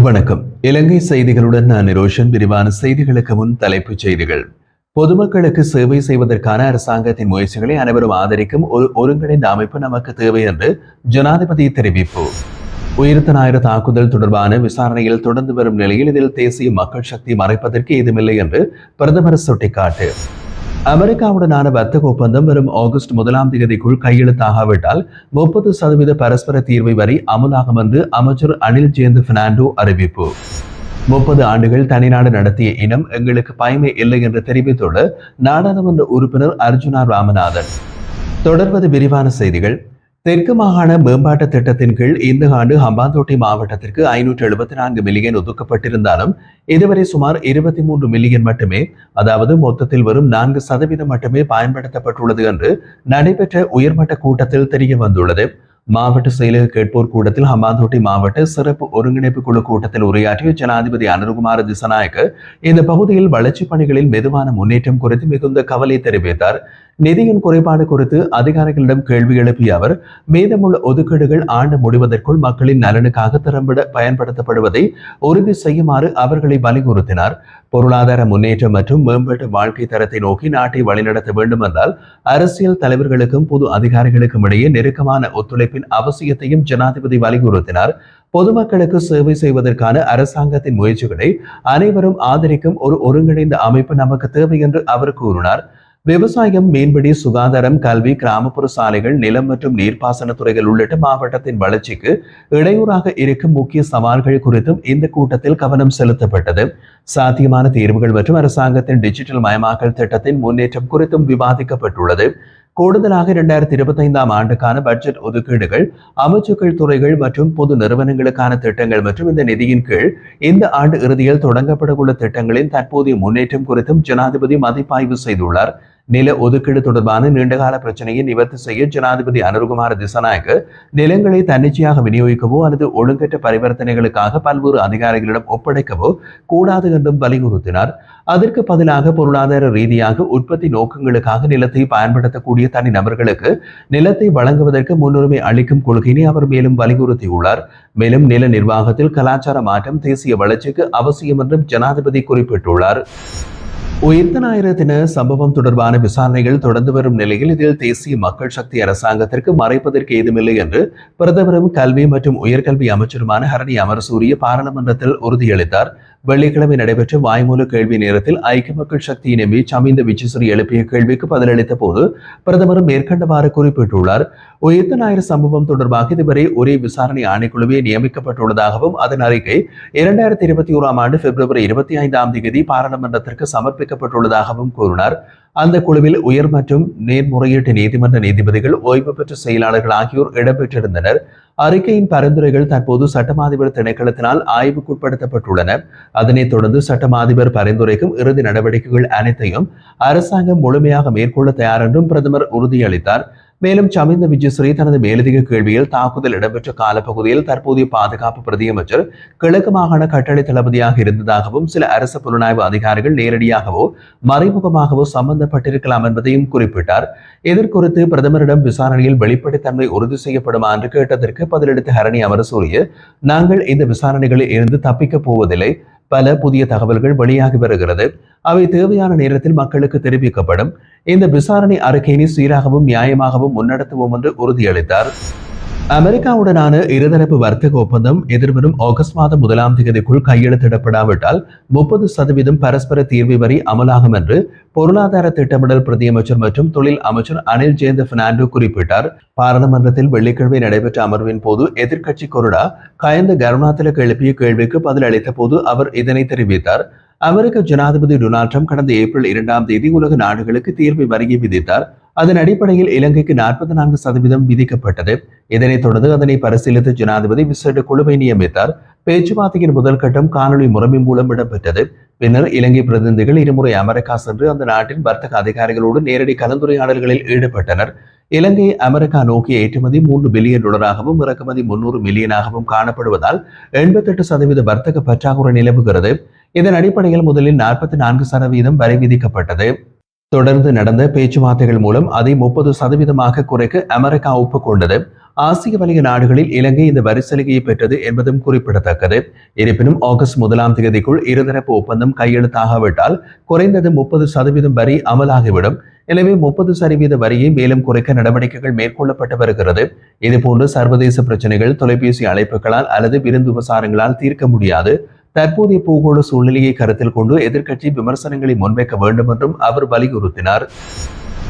வணக்கம். இலங்கை செய்திகளுடன் நான் நிரோஷன். விரிவான செய்திகளுக்கு முன் தலைப்புச் செய்திகள். பொதுமக்களுக்கு சேவை செய்வதற்கான அரசாங்கத்தின் முயற்சிகளை அனைவரும் ஆதரிக்கும் ஒரு ஒருங்கிணைந்த அமைப்பு நமக்கு தேவை என்று ஜனாதிபதி தெரிவிப்பு. உயிர்த்த ஞாயிறு தாக்குதல் தொடர்பான விசாரணையில் தொடர்ந்து வரும் நிலையில் இதில் தேசிய மக்கள் சக்தி மறைப்பதற்கு ஏதுமில்லை என்று பிரதமர் சுட்டிக்காட்டு. அமெரிக்காவுடனான வர்த்தக ஒப்பந்தம் வரும் ஆகஸ்ட் 1ஆம் தேதிக்குள் கையெழுத்தாகாவிட்டால் 30% பரஸ்பர தீர்வை வரை அமலாகும் என்று அமைச்சர் அனில் ஜேந்து பெர்னாண்டோ அறிவிப்பு. 30 ஆண்டுகள் தனிநாடு நடத்திய இனம் எங்களுக்கு பயமே இல்லை என்று தெரிவித்துள்ள நாடாளுமன்ற உறுப்பினர் அர்ஜுனா ராமநாதன். தொடர்வது விரிவான செய்திகள். தெற்கு மாகாண மேம்பாட்டு திட்டத்தின் கீழ் இந்த ஆண்டு ஹம்பாந்தோட்டை மாவட்டத்திற்கு 574 மில்லியன் ஒதுக்கப்பட்டிருந்தாலும் இதுவரை சுமார் 23 மில்லியன் மட்டுமே, அதாவது மொத்தத்தில் வரும் 4% மட்டுமே பயன்படுத்தப்பட்டுள்ளது என்று நடைபெற்ற உயர்மட்ட கூட்டத்தில் தெரிய வந்துள்ளது. மாவட்ட செயலக கேட்போர் கூட்டத்தில் ஹம்பாந்தோட்டை மாவட்ட சிறப்பு ஒருங்கிணைப்பு குழு கூட்டத்தில் உரையாற்றிய ஜனாதிபதி அனுருகுமார திசாநாயக்க இந்த பகுதியில் வளர்ச்சிப் பணிகளில் மெதுவான முன்னேற்றம் குறித்து மிகுந்த கவலை தெரிவித்தார். நிதியின் குறைபாடு குறித்து அதிகாரிகளிடம் கேள்வி எழுப்பிய அவர், மீதமுள்ள ஒதுக்கீடுகள் ஆண்டு முடிவதற்குள் மக்களின் நலனுக்காக திறம்பட பயன்படுத்தப்படுவதை உறுதி செய்யுமாறு அவர்களை வலியுறுத்தினார். பொருளாதார முன்னேற்றம் மற்றும் மேம்பட்ட வாழ்க்கை தரத்தை நோக்கி நாட்டை வழிநடத்த வேண்டும் என்றால் அரசியல் தலைவர்களுக்கும் பொது அதிகாரிகளுக்கும் இடையே நெருக்கமான ஒத்துழைப்பின் அவசியத்தையும் ஜனாதிபதி வலியுறுத்தினார். பொதுமக்களுக்கு சேவை செய்வதற்கான அரசாங்கத்தின் முயற்சிகளை அனைவரும் ஆதரிக்கும் ஒரு ஒருங்கிணைந்த அமைப்பு நமக்கு தேவை என்று அவர் கூறினார். விவசாயம், மீன்பிடி, சுகாதாரம், கல்வி, கிராமப்புற சாலைகள், நிலம் மற்றும் நீர்ப்பாசன துறைகள் உள்ளிட்ட மாவட்டத்தின் வளர்ச்சிக்கு இடையூறாக இருக்கும் முக்கிய சவால்கள் குறித்தும் இந்த கூட்டத்தில் கவனம் செலுத்தப்பட்டது. சாத்தியமான தீர்வுகள் மற்றும் அரசாங்கத்தின் டிஜிட்டல் மயமாக்கல் திட்டத்தின் முன்னேற்றம் குறித்தும் விவாதிக்கப்பட்டுள்ளது. கூடுதலாக 2025ஆம் ஆண்டுக்கான பட்ஜெட் ஒதுக்கீடுகள், அமைச்சுக்கள், துறைகள் மற்றும் பொது நிறுவனங்களுக்கான திட்டங்கள் மற்றும் இந்த நிதியின் கீழ் இந்த ஆண்டு இறுதியில் தொடங்கப்பட உள்ள திட்டங்களின் தற்போதைய முன்னேற்றம் குறித்தும் ஜனாதிபதி மதிப்பாய்வு செய்துள்ளார். நில ஒதுக்கீடு தொடர்பான நீண்டகால பிரச்சனையை நிவர்த்தி செய்ய ஜனாதிபதி அனுருகுமார திசாநாயக்க நிலங்களை தன்னிச்சையாக விநியோகிக்கவோ அல்லது ஒழுங்கற்ற பரிவர்த்தனைகளுக்காக பல்வேறு அதிகாரிகளிடம் ஒப்படைக்கவோ கூடாது என்றும் வலியுறுத்தினார். அதற்கு பதிலாக பொருளாதார ரீதியாக உற்பத்தி நோக்கங்களுக்காக நிலத்தை பயன்படுத்தக்கூடிய தனி நபர்களுக்கு நிலத்தை வழங்குவதற்கு முன்னுரிமை அளிக்கும் கொள்கையினை அவர் மேலும் வலியுறுத்தியுள்ளார். மேலும் நில நிர்வாகத்தில் கலாச்சார மாற்றம் தேசிய வளர்ச்சிக்கு அவசியம் என்றும் ஜனாதிபதி குறிப்பிட்டுள்ளார். உயிர்த்த ஞாயிறு தின சம்பவம் தொடர்பான விசாரணைகள் தொடர்ந்து வரும் நிலையில் இதில் தேசிய மக்கள் சக்தி அரசாங்கத்திற்கு மறைப்பதற்கு ஏதுமில்லை என்று பிரதமரும் கல்வி மற்றும் உயர்கல்வி அமைச்சருமான ஹரணி அமரசூரிய பாராளுமன்றத்தில் உறுதியளித்தார். வெள்ளிக்கிழமை நடைபெற்ற வாய்மூல கேள்வி நேரத்தில் ஐக்கிய மக்கள் சக்தியின் எம்பி சமிந்த விஜயஸ்ரீ எழுப்பிய கேள்விக்கு பதிலளித்த போது பிரதமர் மேற்கண்டவாறு குறிப்பிட்டுள்ளார். உயிர்த்த ஞாயிறு சம்பவம் தொடர்பாக இதுவரை ஒரே விசாரணை ஆணைக்குழுவே நியமிக்கப்பட்டுள்ளதாகவும் அதன் அறிக்கை 2021ஆம் ஆண்டு பிப்ரவரி 25ஆம் தேதி பாராளுமன்றத்திற்கு சமர்ப்பிக்கப்பட்டுள்ளதாகவும் கூறினார். அந்த குழுவில் உயர் மற்றும் நேர்முறையீட்டு நீதிமன்ற நீதிபதிகள், ஓய்வு பெற்ற செயலாளர்கள் ஆகியோர் இடம்பெற்றிருந்தனர். அறிக்கையின் பரிந்துரைகள் தற்போது சட்டமாதிபர் திணைக்களத்தினால் ஆய்வுக்குட்படுத்தப்பட்டுள்ளன. அதனைத் தொடர்ந்து சட்டமாதிபர் பரிந்துரைக்கும் இறுதி நடவடிக்கைகள் அனைத்தையும் அரசாங்கம் முழுமையாக மேற்கொள்ள தயார் என்றும் பிரதமர் உறுதியளித்தார். மேலும் சமிந்த விஜயஸ்ரீ தனது மேலதிக கேள்வியில் தாக்குதல் இடம்பெற்ற காலப்பகுதியில் தற்போதைய பாதுகாப்பு பிரதியமைச்சர் கிழக்கு மாகாண கட்டளை தளபதியாக இருந்ததாகவும் சில அரசு புலனாய்வு அதிகாரிகள் நேரடியாகவோ மறைமுகமாகவோ சம்பந்தப்பட்டிருக்கலாம் என்பதையும் குறிப்பிட்டார். எதிர்குறித்து பிரதமரிடம் விசாரணையில் வெளிப்படைத்தன்மை உறுதி செய்யப்படுமா என்று கேட்டதற்கு பதிலளித்த ஹரணி அமரசூரிய, நாங்கள் இந்த விசாரணைகளில் இருந்து தப்பிக்கப் போவதில்லை. பல புதிய தகவல்கள் வெளியாகி வருகிறது. அவை தேவையான நேரத்தில் மக்களுக்கு தெரிவிக்கப்படும். இந்த விசாரணை அறிக்கையினை சீராகவும் நியாயமாகவும் முன்னெடுத்துவோம் என்று உறுதியளித்தார். அமெரிக்காவுடனான இருதரப்பு வர்த்தக ஒப்பந்தம் எதிர்வரும் ஆகஸ்ட் மாதம் 1ஆம் தேதிக்குள் கையெழுத்திடப்படாவிட்டால் 30% பரஸ்பர தீர்வு வரை அமலாகும் என்று பொருளாதார திட்டமிடல் பிரதியமைச்சர் மற்றும் தொழில் அமைச்சர் அனில் ஜேந்து பெர்னாண்டோ குறிப்பிட்டார். பாராளுமன்றத்தில் வெள்ளிக்கிழமை நடைபெற்ற அமர்வின் போது எதிர்க்கட்சி கொறடா கயந்த கருணாதிலக்கு எழுப்பிய கேள்விக்கு பதில் அளித்த போது அவர் இதனை தெரிவித்தார். அமெரிக்க ஜனாதிபதி டொனால்ட் ட்ரம்ப் கடந்த ஏப்ரல் 2ஆம் தேதி உலக நாடுகளுக்கு தீர்வை வரியை விதித்தார். அதன் அடிப்படையில் இலங்கைக்கு 44% விதிக்கப்பட்டது. இதனைத் தொடர்ந்து அதனை பரிசீலித்த ஜனாதிபதி விசேட குழுவை நியமித்தார். பேச்சுவார்த்தையின் முதல் கட்டம் காணொலி முறைமை மூலம் இடம்பெற்றது. பின்னர் இலங்கை பிரதிநிதிகள் இருமுறை அமெரிக்கா சென்று அந்த நாட்டின் வர்த்தக அதிகாரிகளோடு நேரடி கலந்துரையாடல்களில் ஈடுபட்டனர். இலங்கை அமெரிக்கா நோக்கிய ஏற்றுமதி $3 பில்லியன் இறக்குமதி 300 மில்லியனாகவும் காணப்படுவதால் 88% வர்த்தக பற்றாக்குறை நிலவுகிறது. இதன் அடிப்படையில் முதலில் 44% வரி விதிக்கப்பட்டது. தொடர்ந்து நடந்த பேச்சுவார்த்தைகள் மூலம் அதை 30% குறைக்க அமெரிக்கா ஒப்புக்கொண்டது. ஆசிய வலய நாடுகளில் இலங்கை இந்த வரி சலுகையை பெற்றது என்பதும் குறிப்பிடத்தக்கது. இருப்பினும் ஆகஸ்ட் 1ஆம் தேதிக்குள் இருதரப்பு ஒப்பந்தம் கையெழுத்தாகாவிட்டால் குறைந்தது 30% வரி அமலாகிவிடும். எனவே 30% வரியை மேலும் குறைக்க நடவடிக்கைகள் மேற்கொள்ளப்பட்டு வருகிறது. இதுபோன்ற சர்வதேச பிரச்சனைகள் தொலைபேசி அழைப்புகளால் அல்லது விருந்து உபசாரங்களால் தீர்க்க முடியாது. தற்போதைய பூகோள சூழ்நிலையை கருத்தில் கொண்டு எதிர்க்கட்சி விமர்சனங்களை முன்வைக்க வேண்டும் என்றும் அவர் வலியுறுத்தினார்.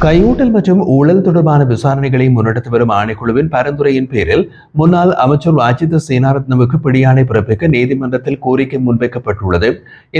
கையூட்டல் மற்றும் ஊழல் தொடர்பான விசாரணைகளை முன்னெடுத்து வரும் ஆணைக்குழுவின் பரிந்துரையின் பேரில் முன்னாள் அமைச்சர் ராஜித சேனாரத்னவுக்கு பிடியாணை பிறப்பிக்க நீதிமன்றத்தில் கோரிக்கை முன்வைக்கப்பட்டுள்ளது.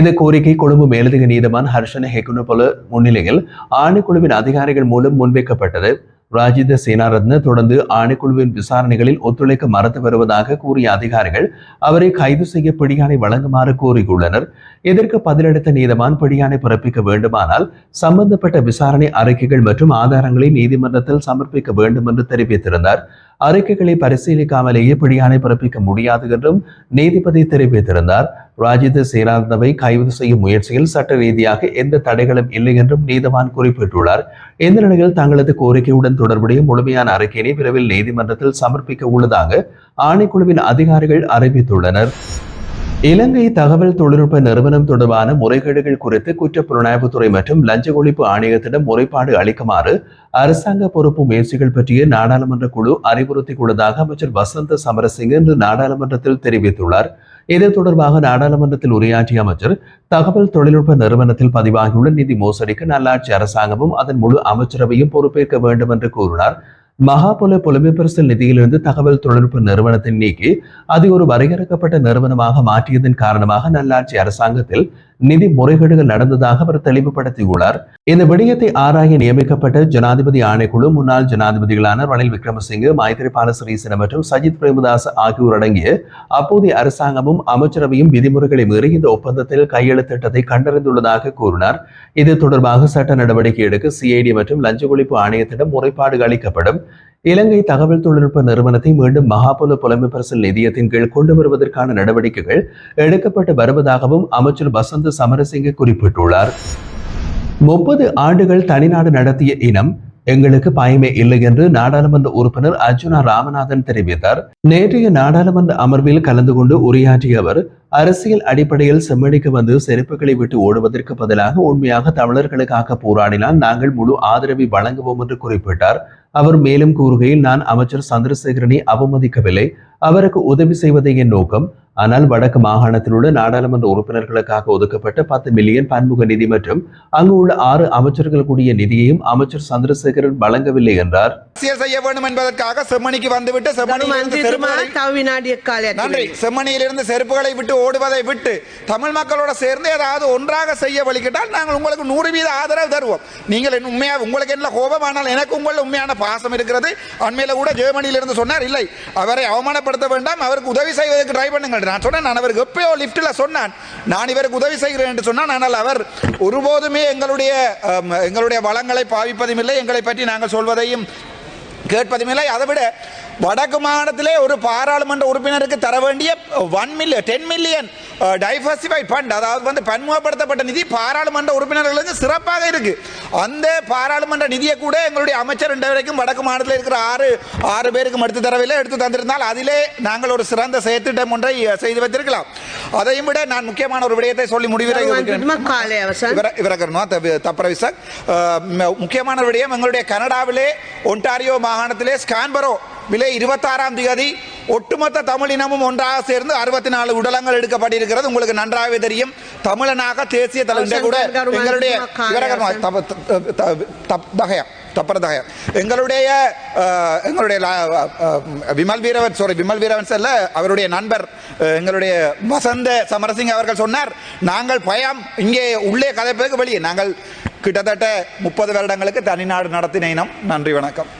இந்த கோரிக்கை கொழும்பு மேலதிக நீதிமான் ஹர்ஷன ஹெகுனபொல முன்னிலையில் ஆணைக்குழுவின் அதிகாரிகள் மூலம் முன்வைக்கப்பட்டது. ராஜித சேனாரத்ன தொடர்ந்து ஆணைக்குழுவின் விசாரணைகளில் ஒத்துழைக்க மறுத்து வருவதாக கூறிய அதிகாரிகள் அவரை கைது செய்ய பிடியாணை வழங்குமாறு கோரியுள்ளனர். இதற்கு பதிலளித்த நீதிமான் பிடியாணை பிறப்பிக்க வேண்டுமானால் சம்பந்தப்பட்ட விசாரணை அறிக்கைகள் மற்றும் ஆதாரங்களை நீதிமன்றத்தில் சமர்ப்பிக்க வேண்டும் என்று தெரிவித்திருந்தார். அறிக்கைகளை பரிசீலிக்காமலேயே பிடியாணை பிறப்பிக்க முடியாது என்றும் நீதிபதி தெரிவித்திருந்தார். ராஜித சேனாரத்னவை கைது செய்யும் முயற்சியில் சட்ட ரீதியாக எந்த தடைகளும் இல்லை என்றும் நீதிவான் குறிப்பிட்டுள்ளார். இந்த நிலையில் தங்களது கோரிக்கையுடன் தொடர்புடைய முழுமையான அறிக்கையினை விரைவில் நீதிமன்றத்தில் சமர்ப்பிக்க உள்ளதாக ஆணைக்குழுவின் அதிகாரிகள் அறிவித்துள்ளனர். இலங்கை தகவல் தொழில்நுட்ப நிறுவனம் தொடர்பான முறைகேடுகள் குறித்து குற்றப்புலனாய்வுத்துறை மற்றும் லஞ்ச ஒழிப்பு ஆணையத்திடம் முறைப்பாடு அளிக்குமாறு அரசாங்க பொறுப்பு முயற்சிகள் பற்றிய நாடாளுமன்ற குழு அறிவுறுத்தியுள்ளதாக அமைச்சர் வசந்த சமரசிங்க இன்று நாடாளுமன்றத்தில் தெரிவித்துள்ளார். இது தொடர்பாக நாடாளுமன்றத்தில் உரையாற்றிய அமைச்சர் தகவல் தொழில்நுட்ப நிறுவனத்தில் பதிவாகியுள்ள நிதி மோசடிக்கு நல்லாட்சி அரசாங்கமும் அதன் முழு அமைச்சரவையும் பொறுப்பேற்க வேண்டும் என்று கூறினார். மகாபல புலமைப்பரிசல் நிதியிலிருந்து தகவல் தொழில்நுட்ப நிறுவனத்தை நீக்கி அதை ஒரு வரையறுக்கப்பட்ட நிறுவனமாக மாற்றியதன் காரணமாக நல்லாட்சி அரசாங்கத்தில் நிதி முறைகேடுகள் நடந்ததாக அவர் தெளிவுபடுத்தியுள்ளார். இந்த விடயத்தை ஆராய நியமிக்கப்பட்ட ஜனாதிபதி ஆணைக்குழு முன்னாள் ஜனாதிபதிகளான ரணில் விக்ரமசிங்கே, மைத்ரிபால சிறிசேன மற்றும் சஜித் பிரேமதாஸ் ஆகியோர் அடங்கிய அப்போதைய அரசாங்கமும் அமைச்சரவையும் விதிமுறைகளை மீறி இந்த ஒப்பந்தத்தில் கையெழுத்திட்டதை கண்டறிந்துள்ளதாக கூறினார். இது தொடர்பாக சட்ட நடவடிக்கை எடுக்க சிஐடி மற்றும் லஞ்ச ஒழிப்பு ஆணையத்திடம் முறைப்பாடு அளிக்கப்படும். இலங்கை தகவல் தொழில்நுட்ப நிறுவனத்தை மீண்டும் மகாபல புலமைப்பரிசல் நிதியத்தின் கீழ் கொண்டு வருவதற்கான நடவடிக்கைகள் எடுக்கப்பட்டு வருவதாகவும் அமைச்சர் வசந்த சமரசிங்க குறிப்பிட்டுள்ளார். 30 ஆண்டுகள் தனிநாடு நடத்திய இனம் எங்களுக்கு பயமே இல்லை என்று நாடாளுமன்ற உறுப்பினர் அர்ஜுனா ராமநாதன் தெரிவித்தார். நேற்றைய நாடாளுமன்ற அமர்வில் கலந்து கொண்டு உரையாற்றிய அவர் அரசியல் அடிப்படையில் செம்மடிக்கு வந்து செருப்புகளை விட்டு ஓடுவதற்கு பதிலாக உண்மையாக தமிழர்களுக்காக போராடினால் நாங்கள் முழு ஆதரவை வழங்குவோம் என்று குறிப்பிட்டார். அவர் மேலும் கூறுகையில், நான் அமைச்சர் சந்திரசேகரனை அவமதிக்கவில்லை, அவருக்கு உதவி செய்வதே என் நோக்கம். ஆனால் வடக்கு மாகாணத்தில் உள்ள நாடாளுமன்ற உறுப்பினர்களுக்காக ஒதுக்கப்பட்ட 10 மில்லியன் பன்முக நிதி மற்றும் அங்கு உள்ள 6 அமைச்சர்கள் கூடிய நிதியையும் அமைச்சர் சந்திரசேகரன் வழங்கவில்லை என்றார். அரசியல் செய்ய வேண்டும் என்பதற்காக செம்மணிக்கு வந்துவிட்டு செம்மணியிலிருந்து செருப்புகளை விட்டு ஓடுவதை விட்டு தமிழ் மக்களோட சேர்ந்து ஏதாவது ஒன்றாக செய்ய வழிகிட்டால் நாங்கள் உங்களுக்கு 100% ஆதரவு தருவோம். நீங்கள் உண்மையா உங்களுக்கு என்ன கோபம், ஆனால் எனக்கு உங்கள் உண்மையான பாசம் இருக்கிறது. அண்மையில கூட ஜெர்மனியிலிருந்து சொன்னார், இல்லை அவரை அவமானப்படுத்த வேண்டாம், அவருக்கு உதவி செய்வதற்கு ட்ரை பண்ணுங்கள். நான் சொன்னேன், நான் அவருக்கு எப்பயோ லிப்டில் சொன்னான், நான் இவருக்கு உதவி செய்கிறேன் என்று சொன்னான். ஆனால் அவர் ஒருபோதுமே எங்களுடைய வளங்களை பாவிப்பதும் இல்லை, எங்களை பற்றி நாங்கள் சொல்வதையும் கேட்பதும் இல்லை. அதை விட வடக்கு மாகாணத்திலே ஒரு பாராளுமன்ற உறுப்பினருக்கு தர வேண்டிய 10 மில்லியன் டைவர்சிஃபைட் ஃபண்ட், அதாவது பன்முகப்படுத்தப்பட்ட நிதி பாராளுமன்ற உறுப்பினர்களுக்கு சிறப்பாக இருக்கு. அந்த பாராளுமன்ற நிதியை கூட எங்களுடைய அமைச்சர் இன்று வரைக்கும் வடக்கு மாநிலத்தில் இருக்கிற 6 பேருக்கும் எடுத்து தரவில்லை. எடுத்து தந்திருந்தால் அதிலே நாங்கள் ஒரு சிறந்த செயற்திட்டம் ஒன்றை செய்து வைத்திருக்கலாம். அதையும் விட நான் முக்கியமான ஒரு விடயத்தை சொல்லி முக்கியமான விடயம், எங்களுடைய கனடாவிலே ஒன்டாரியோ மாகாணத்திலே ஸ்கான்பரோ விலை 26ஆம் தேதி ஒட்டுமொத்த தமிழினமும் ஒன்றாக சேர்ந்து 64 உடலங்கள் எடுக்கப்பட்டிருக்கிறது. உங்களுக்கு நன்றாகவே தெரியும். தமிழனாக தேசிய தலைவர் கூட எங்களுடைய எங்களுடைய விமல் வீரவன் செல்ல அவருடைய நண்பர் எங்களுடைய வசந்த சமரசிங்க அவர்கள் சொன்னார், நாங்கள் பயம் இங்கே உள்ளே கதைப்பதற்கு வெளியே நாங்கள் கிட்டத்தட்ட 30 வருடங்களுக்கு தனிநாடு நடத்தின இனம். நன்றி, வணக்கம்.